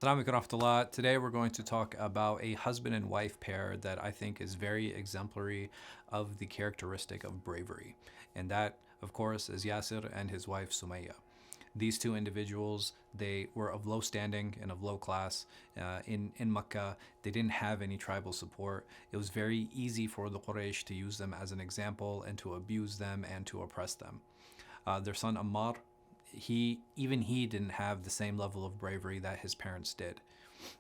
Assalamu alaikum warahmatullah. Today we're going to talk about a husband and wife pair that I think is very exemplary of the characteristic of bravery. And that, of course, is Yasir and his wife Sumayyah. These two individuals, they were of low standing and of low class in Mecca. They didn't have any tribal support. It was very easy for the Quraysh to use them as an example and to abuse them and to oppress them. Their son Ammar, he didn't have the same level of bravery that his parents did.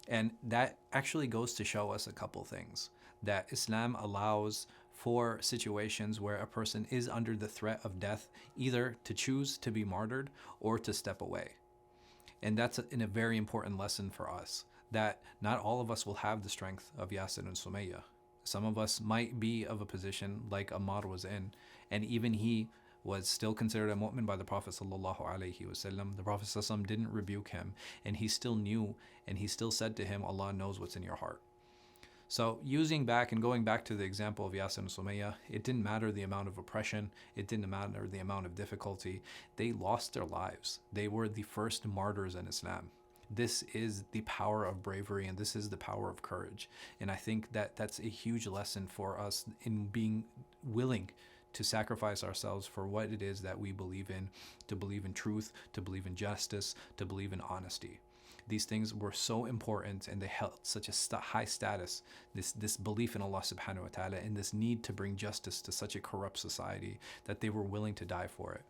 And that actually goes to show us a couple things. That Islam allows for situations where a person is under the threat of death, either to choose to be martyred or to step away. And that's a very important lesson for us, that not all of us will have the strength of Yasir and Sumayyah. Some of us might be of a position like Ammar was in, and even he was still considered a mu'min by the Prophet sallallahu alaihi wasallam. The Prophet sallallahu alaihi wasallam didn't rebuke him, and he still knew, and he still said to him, Allah knows what's in your heart. So using back and going back to the example of Yasir and Sumayyah, it didn't matter the amount of oppression, it didn't matter the amount of difficulty. They lost their lives. They were the first martyrs in Islam. This is the power of bravery, and this is the power of courage. And I think that that's a huge lesson for us in being willing to sacrifice ourselves for what it is that we believe in, to believe in truth, to believe in justice, to believe in honesty. These things were so important, and they held such a high status, this belief in Allah subhanahu wa ta'ala and this need to bring justice to such a corrupt society, that they were willing to die for it.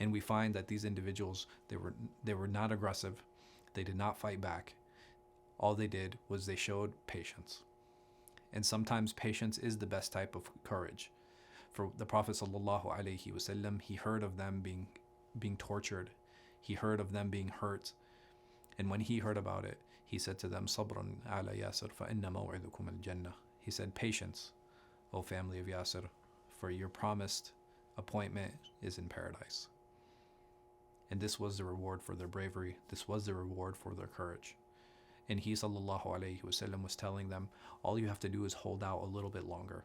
And we find that these individuals, they were not aggressive, they did not fight back. All they did was they showed patience. And sometimes patience is the best type of courage. For the Prophet sallallahu alaihi wasallam, he heard of them being tortured. He heard of them being hurt. And when he heard about it, he said to them, Sabran ala Yasir fa inna maw'idukum al-jannah. He said, patience, O family of Yasir, for your promised appointment is in paradise. And this was the reward for their bravery. This was the reward for their courage. And he sallallahu alaihi wasallam was telling them, all you have to do is hold out a little bit longer,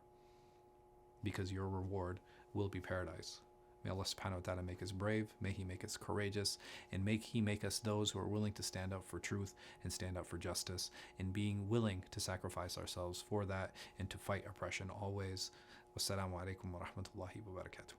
because your reward will be paradise. May Allah subhanahu wa ta'ala make us brave, may He make us courageous, and may He make us those who are willing to stand up for truth and stand up for justice, and being willing to sacrifice ourselves for that and to fight oppression always. Wassalamu alaikum wa rahmatullahi wa barakatuh.